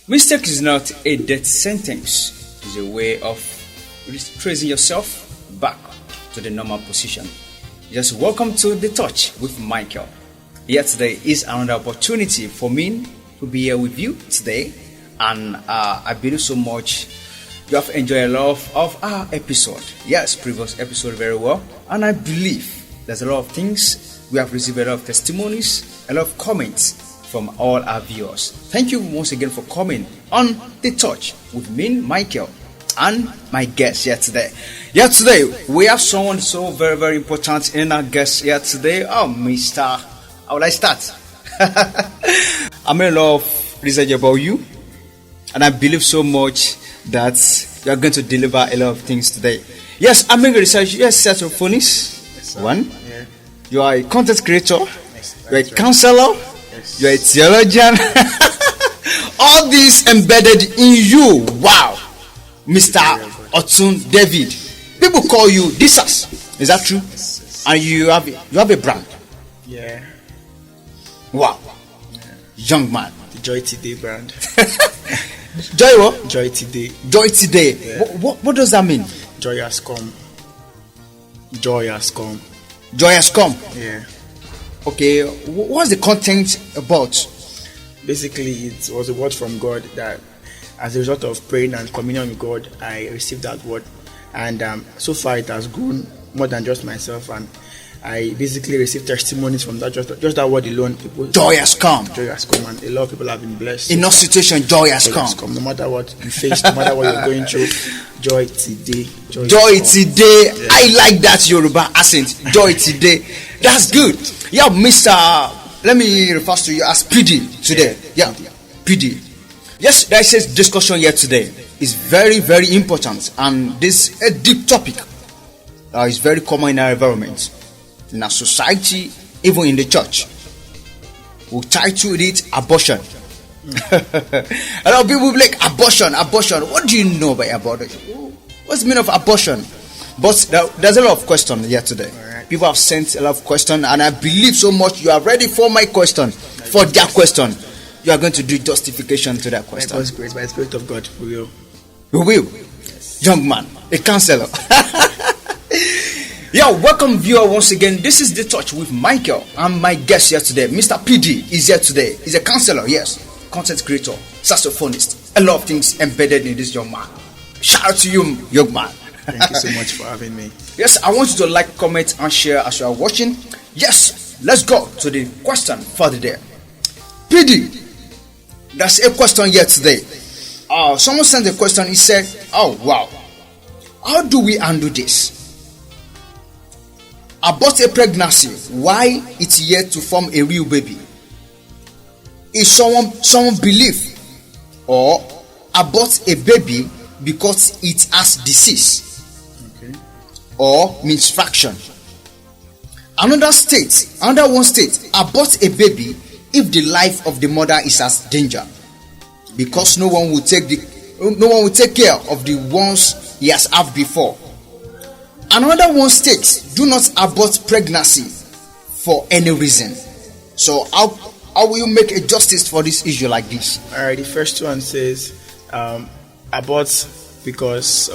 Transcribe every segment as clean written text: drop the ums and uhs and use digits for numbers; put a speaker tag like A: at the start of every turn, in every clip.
A: Mistake is not a death sentence. It's a way of tracing yourself back to the normal position. Just welcome to The Touch with Michael. Here today is another opportunity for me to be here with you today. And I believe so much you have enjoyed a lot of our episode. Yes, previous episode very well. And I believe there's a lot of things. We have received a lot of testimonies, a lot of comments from all our viewers. Thank you once again for coming on The Touch with me, Michael, and my guest here today. Here today, we have someone so very, very important in our guest here today. Oh, Mr. How will I start? I'm in a lot of research about you, and I believe so much that you are going to deliver a lot of things today. Yes, I'm in research. Yes, saxophonist.
B: Yes,
A: one.
B: Yeah.
A: You are a content creator.
B: Yes,
A: You are a
B: right.
A: counselor.
B: Yes.
A: You are a theologian. All this embedded in you. Wow. Mr. Otun David. People call you Disas. Is that true?
B: Yes.
A: And you have a brand.
B: Yeah.
A: Wow. Young man.
B: The Joy Today brand.
A: Joy what?
B: Joy Today.
A: Joy today.
B: Yeah.
A: What does that mean?
B: Joy has come. Joy has come.
A: Joy has come.
B: Yeah.
A: Okay. What's the content about?
B: Basically, it was a word from God that, as a result of praying and communion with God, I received that word, and so far it has grown more than just myself, and I basically received testimonies from that just that word alone. People,
A: Joy has come.
B: Joy has come, and a lot of people have been blessed.
A: In no situation, joy has
B: Joy
A: come.
B: has come. No matter what you face, no matter what you're going through, joy today.
A: Joy
B: has come.
A: today.
B: Yeah.
A: I like that Yoruba accent. Joy today. That's good. Yeah, Mr. Let me refer to you as PD today. Yeah, PD. Yes, there is discussion here today. It's very, very important, and this a deep topic. It's very common in our environment, in our society, even in the church. We title it abortion. A lot of people will be like abortion. What do you know by abortion? What's the meaning of abortion? But there's a lot of questions here today.
B: Alright.
A: People have sent a lot of questions, and I believe so much you are ready for my question, for their question. You are going to do justification to that
B: By
A: question.
B: God's grace, by the Spirit of God, we will.
A: You will, young man, a counselor. Yeah, welcome viewer once again. This is The Touch with Michael, and my guest here today, Mr. PD, is here today. He's a counselor, yes, content creator, saxophonist, a lot of things embedded in this young man. Shout out to you, young man.
B: Thank you so much for having me.
A: Yes, I want you to like, comment, and share as you are watching. Yes, let's go to the question for the day. PD, there's a question here today. Someone sent a question. He said, "Oh wow, how do we handle this? Abort a pregnancy, why it's yet to form a real baby? Is someone believe, or abort a baby because it has disease
B: Okay.
A: or misfaction? Another one state, abort a baby if the life of the mother is at danger, because no one will take care of the ones he has had before. Another one states, do not abort pregnancy for any reason." So how will you make a justice for this issue like this?
B: Alright, the first one says abort because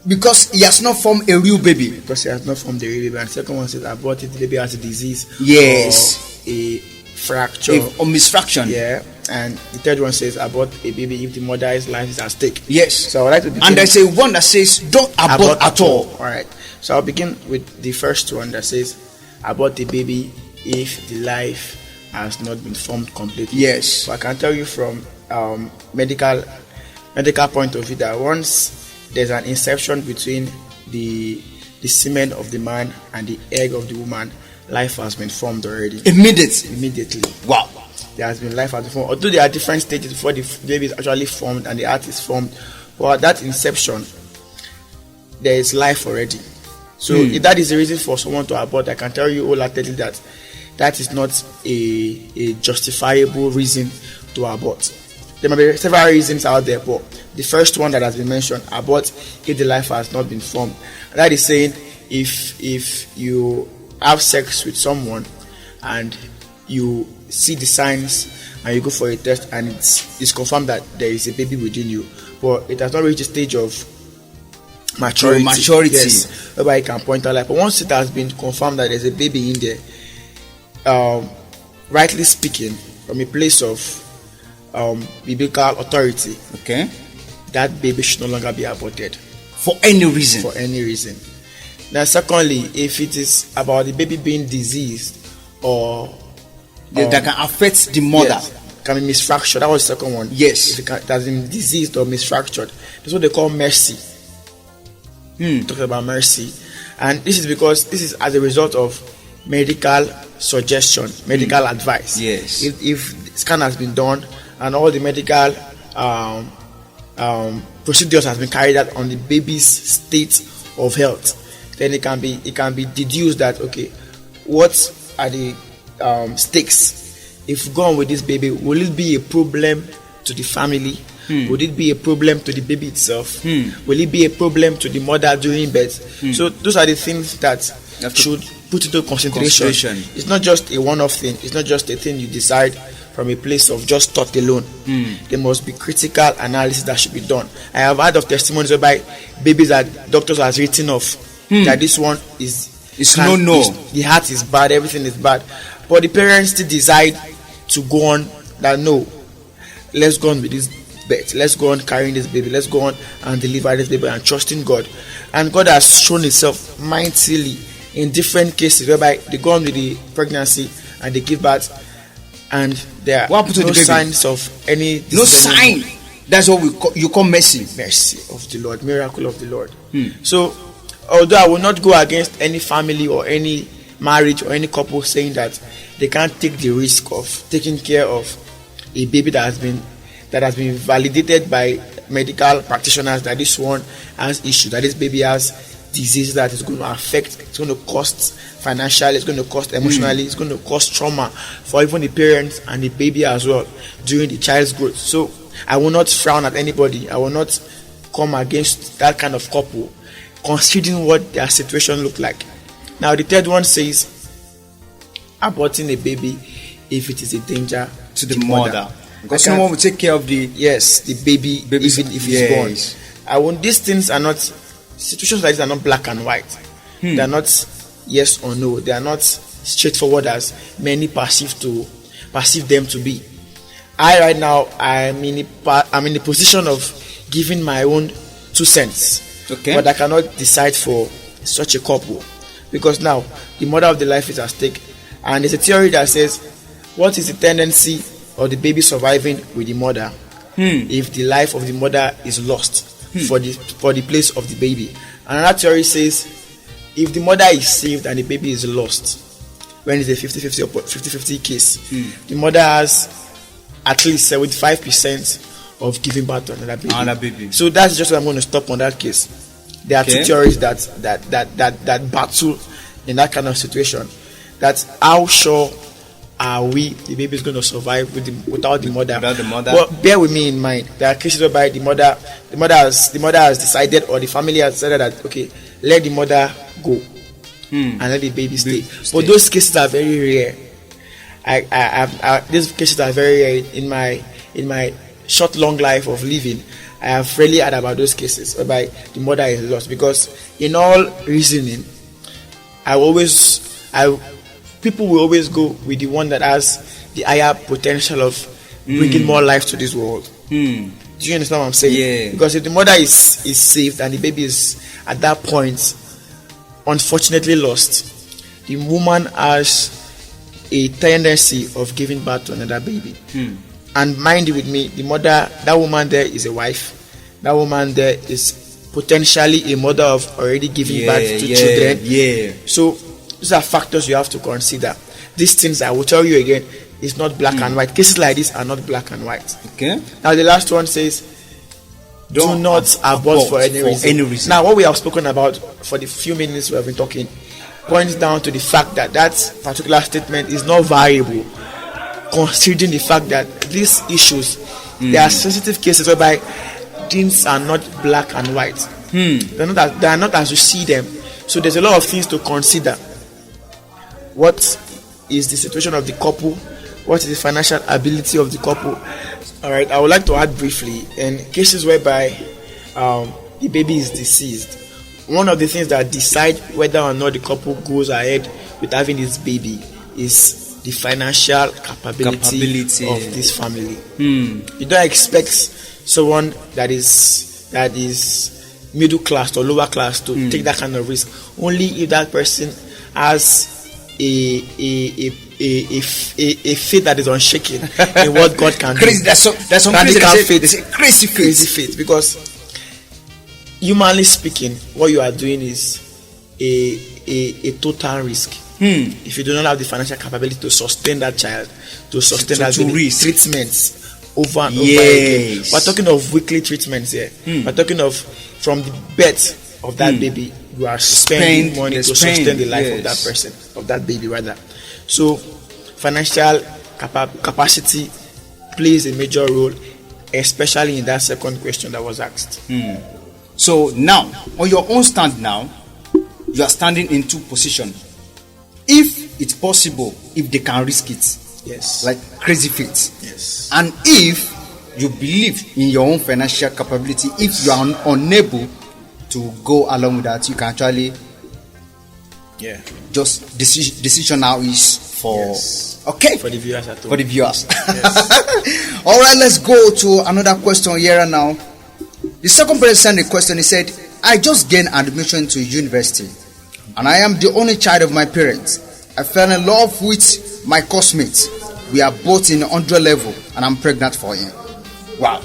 A: Because he has not formed a real baby.
B: he has not formed the baby, and the second one says abort if the baby has a disease,
A: Yes.
B: or a fracture,
A: Or misfaction.
B: yeah, and the third one says abort a baby if the mother's life is at stake.
A: Yes.
B: So I would like to begin.
A: And there's a one that says don't abort at all.
B: Alright, so I'll begin with the first one that says abort the baby if the life has not been formed completely.
A: Yes.
B: So I can tell you from medical point of view that once there's an inception between the semen of the man and the egg of the woman, life has been formed already. Immediately.
A: Wow.
B: There has been life has been formed. Although there are different stages before the baby is actually formed and the heart is formed, but at that inception, there is life already. So if that is the reason for someone to abort, I can tell you wholeheartedly that that is not a justifiable reason to abort. There might be several reasons out there, but the first one that has been mentioned, abort if the life has not been formed. That is saying, if you have sex with someone and you see the signs and you go for a test and it's confirmed that there is a baby within you, but it has not reached the stage of maturity. Yes, whereby you can point out like, but once it has been confirmed that there's a baby in there, rightly speaking, from a place of biblical authority,
A: okay,
B: that baby should no longer be aborted
A: for any reason.
B: Now, secondly, if it is about the baby being diseased or
A: that can affect the mother,
B: yes, can be misfractured. That was the second one.
A: Yes,
B: if it has been diseased or misfractured, that's what they call mercy. Talking about mercy, and this is because this is as a result of medical suggestion, medical advice.
A: Yes,
B: if scan has been done and all the medical procedures has been carried out on the baby's state of health, then it can be deduced that, okay, what are the stakes? If we go on with this baby, will it be a problem to the family? Would it be a problem to the baby itself? Will it be a problem to the mother during birth? So those are the things that should put into consideration. It's not just a one-off thing. It's not just a thing you decide from a place of just thought alone. There must be critical analysis that should be done. I have heard of testimonies whereby babies that doctors has written off that this one the heart is bad, everything is bad, but the parents still decide to go on that no, let's go on with this birth, let's go on carrying this baby, let's go on and deliver this baby and trusting God. And God has shown himself mightily in different cases whereby they go on with the pregnancy and they give birth and there are no signs of any
A: sign. That's what you call mercy
B: of the Lord, miracle of the Lord. So although I will not go against any family or any marriage or any couple saying that they can't take the risk of taking care of a baby that has been validated by medical practitioners that this one has issues, that this baby has disease that is going to affect, it's going to cost financially, it's going to cost emotionally, it's going to cost trauma for even the parents and the baby as well during the child's growth. So I will not frown at anybody. I will not come against that kind of couple considering what their situation look like. Now the third one says aborting a baby if it is a danger to the mother.
A: Because someone will take care of the
B: baby even if it's born. These things are not, situations like this are not black and white. They are not yes or no. They are not straightforward as many perceive them to be. Right now I'm in the position of giving my own 2 cents.
A: Okay.
B: But I cannot decide for such a couple because now the mother of the life is at stake, and there's a theory that says, what is the tendency of the baby surviving with the mother if the life of the mother is lost for the place of the baby? Another theory says, if the mother is saved and the baby is lost, when it's a 50-50 or 50-50 case, the mother has at least 75% of giving birth to another baby. So that's just what I'm going to stop on that case. There are 2 theories that battle in that kind of situation. That's how sure are we the baby is going to survive without the mother. But bear with me in mind, there are cases whereby the mother has decided, or the family has decided that, okay, let the mother go and let the baby stay. But those cases are very rare. These cases are very rare in my short long life of living. I have rarely heard about those cases whereby the mother is lost, because in all reasoning, people will always go with the one that has the higher potential of bringing more life to this world. Do you understand what I'm saying?
A: Yeah.
B: Because if the mother is saved and the baby is at that point unfortunately lost, the woman has a tendency of giving birth to another baby. And mind you with me, that woman there is a wife. That woman there is potentially a mother of already giving birth to children. Yeah. So these are factors you have to consider. These things, I will tell you again, is not black and white. Cases like this are not black and white.
A: Okay.
B: Now the last one says, do not abort for any reason. Now what we have spoken about for the few minutes we have been talking points down to the fact that particular statement is not viable, considering the fact that these issues, there are sensitive cases whereby things are not black and white. They are not as you see them. So there's a lot of things to consider. What is the situation of the couple? what is the financial ability of the couple? All right, I would like to add briefly, in cases whereby the baby is deceased, one of the things that decide whether or not the couple goes ahead with having this baby is the financial capability of this family. You don't expect someone that is middle class or lower class to take that kind of risk. Only if that person has a faith that is unshaken in what God can do.
A: There's some crazy faith.
B: Because humanly speaking, what you are doing is a total risk. If you do not have the financial capability to sustain that child, to sustain that baby, treatments over and over again. We're talking of weekly treatments here. We're talking of from the birth of that baby, you are spending money to sustain the life of that person, of that baby rather. So financial capacity plays a major role, especially in that second question that was asked.
A: So now, on your own stand now, you are standing in two positions. If it's possible, if they can risk it,
B: yes,
A: like crazy faith,
B: yes,
A: and if you believe in your own financial capability, if you are unable to go along with that, you can actually, just decision now is for
B: for the viewers at home.
A: For the viewers. Yes. All right, let's go to another question here and now. The second person sent a question. He said, I just gained admission to university and I am the only child of my parents. I fell in love with my classmates. We are both in 100 level and I'm pregnant for him. Wow.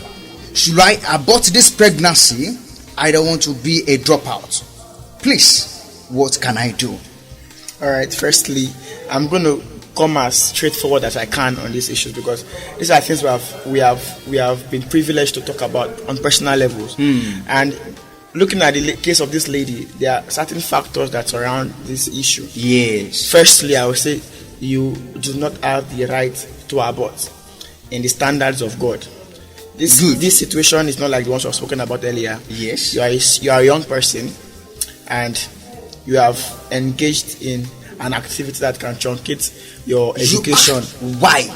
A: Should I abort this pregnancy? I don't want to be a dropout. Please, what can I do?
B: All right, firstly, I'm going to come as straightforward as I can on these issues because these are things we have been privileged to talk about on personal levels. And looking at the case of this lady, there are certain factors that surround this issue.
A: Yes.
B: Firstly, I would say you do not have the right to abort in the standards of God. This situation is not like the ones I've spoken about earlier.
A: Yes.
B: You are a young person and you have engaged in an activity that can truncate your education.
A: Why?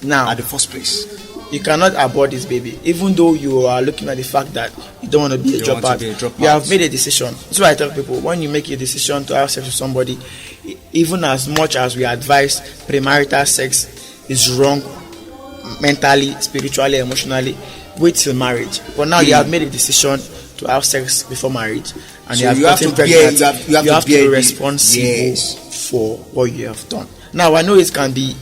B: Now,
A: at the first place,
B: you cannot abort this baby, even though you are looking at the fact that you don't want to be a dropout. You have made a decision. That's why I tell people, when you make a decision to have sex with somebody, even as much as we advise premarital sex is wrong mentally, spiritually, emotionally, wait till marriage. But now you have made a decision to have sex before marriage, and
A: so
B: you have to be responsible for what you have done. Now I know it can be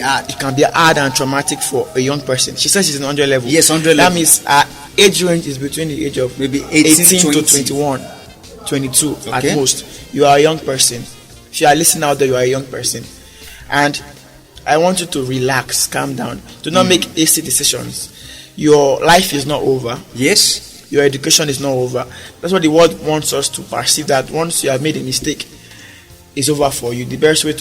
B: hard. It can be hard and traumatic for a young person. She says she's in 100 level.
A: Yes, 100
B: level.
A: That
B: means her age range is between the age of
A: maybe
B: 18 to 21, 22 at most. You are a young person. If you are listening out there, you are a young person, and I want you to relax, calm down. Do not make hasty decisions. Your life is not over.
A: Yes.
B: Your education is not over. That's what the world wants us to perceive, that once you have made a mistake, it's over for you. The best way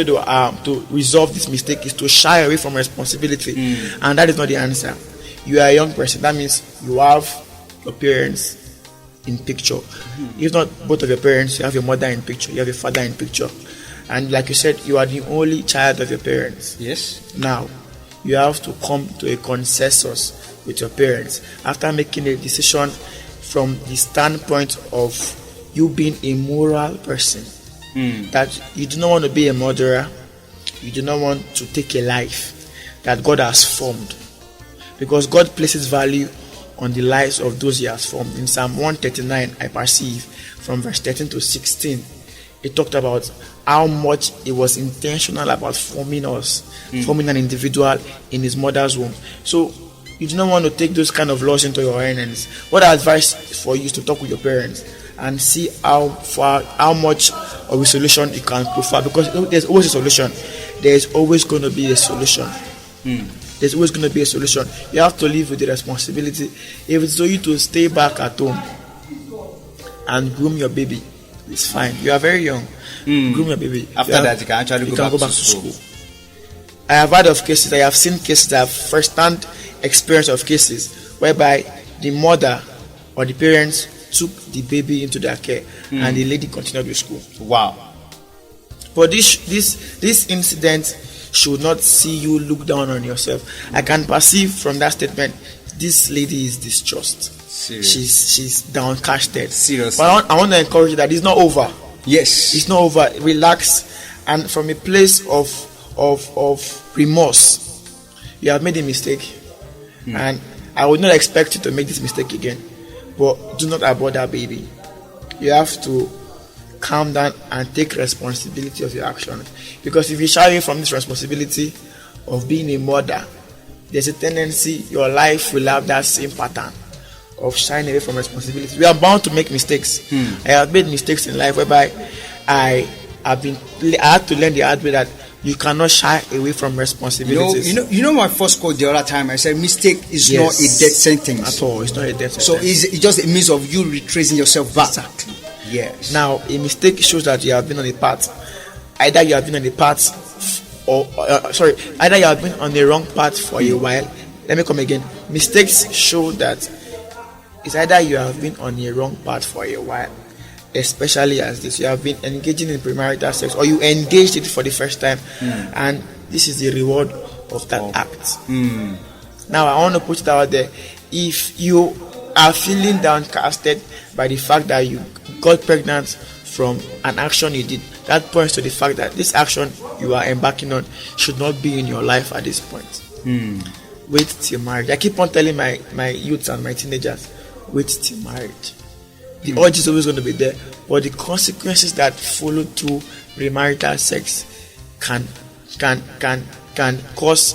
B: to resolve this mistake is to shy away from responsibility, and that is not the answer. You are a young person. That means you have your parents in picture. If not both of your parents, you have your mother in picture, you have your father in picture, and like you said, you are the only child of your parents.
A: Yes.
B: Now, you have to come to a consensus with your parents after making a decision from the standpoint of you being a moral person. That you do not want to be a murderer, you do not want to take a life that God has formed, because God places value on the lives of those He has formed. In Psalm 139, I perceive from verse 13 to 16, it talked about how much it was intentional about forming us, forming an individual in his mother's womb. So you do not want to take those kind of laws into your hands. What I advise for you is to talk with your parents and see how much of a solution you can prefer, because there's always a solution. There's always going to be a solution. There's always going to be a solution. You have to live with the responsibility. If it's for you to stay back at home and groom your baby, it's fine. You are very young. Groom your baby.
A: After that, you can actually go back to school.
B: I have heard of cases, I have seen cases, I have first-hand experience of cases whereby the mother or the parents took the baby into their care and the lady continued with school.
A: Wow.
B: But this incident should not see you look down on yourself. I can perceive from that statement, this lady is distressed.
A: Serious.
B: She's downcasted.
A: Seriously.
B: But I want to encourage you that it's not over.
A: Yes.
B: It's not over. Relax, and from a place of remorse, you have made a mistake, and I would not expect you to make this mistake again. But do not abort that baby. You have to calm down and take responsibility of your actions. Because if you shy away from this responsibility of being a mother, there's a tendency your life will have that same pattern of shying away from responsibility. We are bound to make mistakes. I have made mistakes in life whereby I had to learn the hard way that you cannot shy away from responsibilities.
A: You know my first quote the other time, I said mistake is not a death sentence
B: at all. It's not a death sentence.
A: So it's just a means of you retracing yourself back.
B: Exactly.
A: Yes.
B: Now, a mistake shows that you have been on a path. Either you have been on a path, either you have been on the wrong path for a while. Let me come again. Mistakes show that it's either you have been on a wrong path for a while, especially as this, you have been engaging in premarital sex, or you engaged it for the first time, and this is the reward of that act. Now, I want to put it out there. If you are feeling downcasted by the fact that you got pregnant from an action you did, that points to the fact that this action you are embarking on should not be in your life at this point. Wait till marriage. I keep on telling my youths and my teenagers, wait till marriage. The urge is always going to be there, but the consequences that follow through premarital sex can cause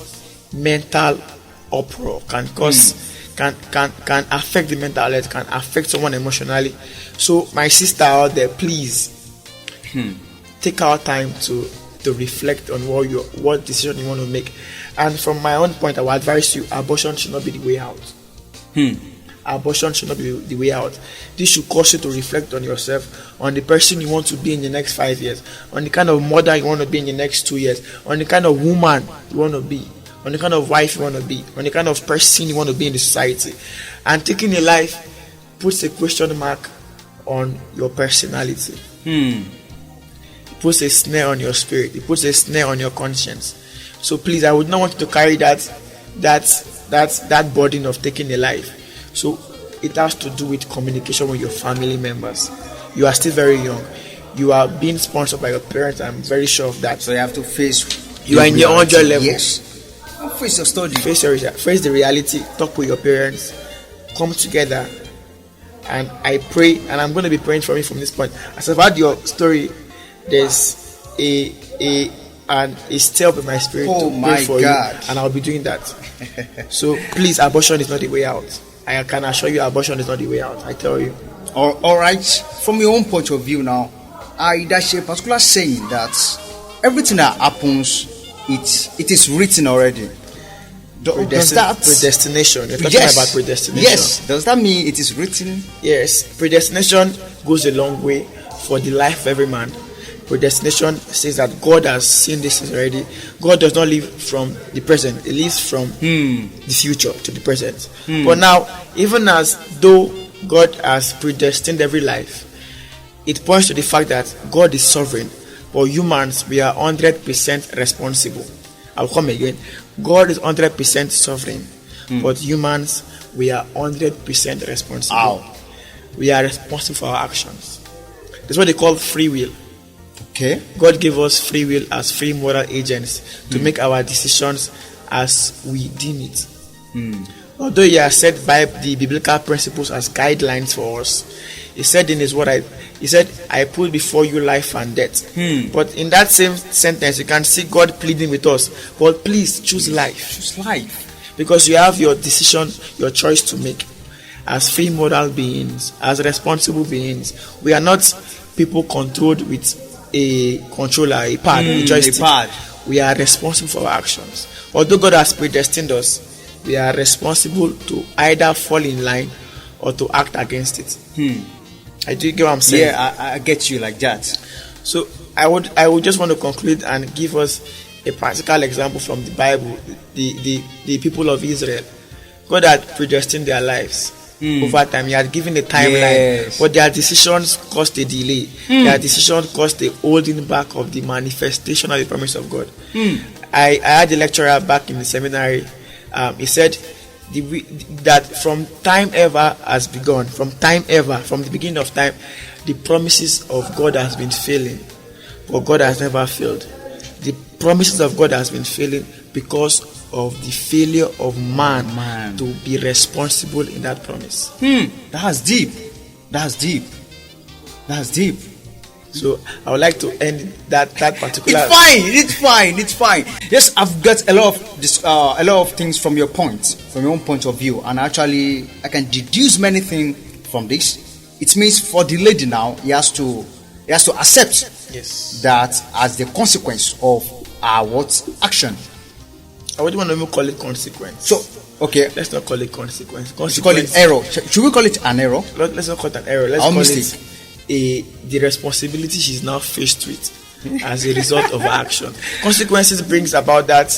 B: mental uproar, can affect the mental health, can affect someone emotionally. So my sister out there, please take our time to reflect on what decision you want to make. And from my own point, I will advise you, abortion should not be the way out. Abortion should not be the way out. This should cause you to reflect on yourself, on the person you want to be in the next 5 years, on the kind of mother you want to be in the next 2 years, on the kind of woman you want to be, on the kind of wife you want to be, on the kind of person you want to be in the society. And taking a life puts a question mark on your personality. It puts a snare on your spirit. It puts a snare on your conscience. So please, I would not want you to carry that burden of taking a life. So it has to do with communication with your family members. You are still very young. You are being sponsored by your parents. I'm very sure of that.
A: So you have to face.
B: You are in your 100 level.
A: Yes. Face your study.
B: Face the reality. Talk with your parents. Come together. And I pray, and I'm going to be praying for you from this point. As I've heard your story, there's a step in my spirit to pray for you, and I'll be doing that. So please, abortion is not the way out. I can assure you, abortion is not the way out. I tell you.
A: All right. From your own point of view now, there's a particular saying that everything that happens, it is written already. Does that
B: predestination? You're talking about predestination.
A: Yes. Does that mean it is written?
B: Yes. Predestination goes a long way for the life of every man. Predestination says that God has seen this already. God does not live from the present; He lives from the future to the present. But now, even as though God has predestined every life, it points to the fact that God is sovereign, but humans, we are 100% responsible. I'll come again. God is 100% sovereign, but humans, we are 100% responsible.
A: Ow.
B: We are responsible for our actions. That's what they call free will.
A: Okay.
B: God gave us free will as free moral agents to make our decisions as we deem it. Although He has set by the biblical principles as guidelines for us, He said in His word, He said, I put before you life and death. But in that same sentence, you can see God pleading with us, God, please choose life.
A: Choose life.
B: Because you have your decision, your choice to make. As free moral beings, as responsible beings, we are not people controlled with a controller, a pad, a joystick. We are responsible for our actions. Although God has predestined us, we are responsible to either fall in line or to act against it. I do get what I'm saying.
A: Yeah, I get you like that.
B: So I would just want to conclude and give us a practical example from the Bible. The people of Israel, God had predestined their lives. Over time, He had given a timeline, but their decisions caused a delay. Their decisions caused the holding back of the manifestation of the promise of God. I had a lecturer back in the seminary. He said that from time ever has begun, from the beginning of time, the promises of God has been failing, but God has never failed. The promises of God has been failing because of the failure of man to be responsible in that promise.
A: That's deep. That's deep.
B: So I would like to end that particular.
A: It's fine. Yes, I've got a lot of things from your own point of view, and actually I can deduce many things from this. It means for the lady now, he has to accept that as the consequence of our action.
B: I wouldn't want to even call it consequence.
A: So, okay,
B: let's not call it consequence.
A: Let's call it error. Should we call it an error?
B: Let's not call it an error. Let's call it the responsibility she's now faced with as a result of her action. Consequences brings about that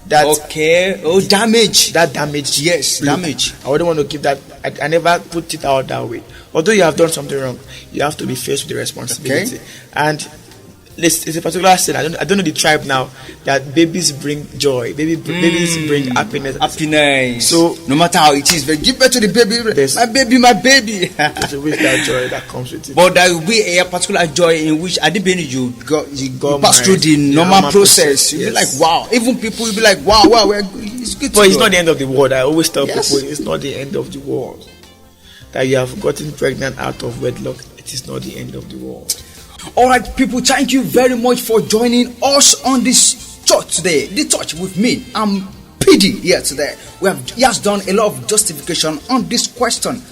A: damage.
B: That damage.
A: Yes, damage.
B: I wouldn't want to give that. I never put it out that way. Although you have done something wrong, you have to be faced with the responsibility. And it's a particular sin. I don't know the tribe now that babies bring joy. Babies bring happiness. So
A: no matter how it is, give birth to the baby. My baby.
B: There's always that joy that comes with it.
A: But there will be a particular joy in which at the beginning you pass through the normal process. You'll be like, wow. Even people will be like, wow, it's good.
B: But it's not the end of the world. I always tell people it's not the end of the world. That you have gotten pregnant out of wedlock, it is not the end of the world.
A: Alright, people, thank you very much for joining us on this touch today. The touch with me. I'm PD here today. We have just done a lot of justification on this question.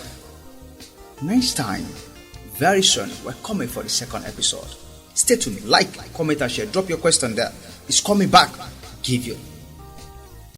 A: Next time, very soon, we're coming for the second episode. Stay tuned, like, comment, and share. Drop your question there. It's coming back. Give your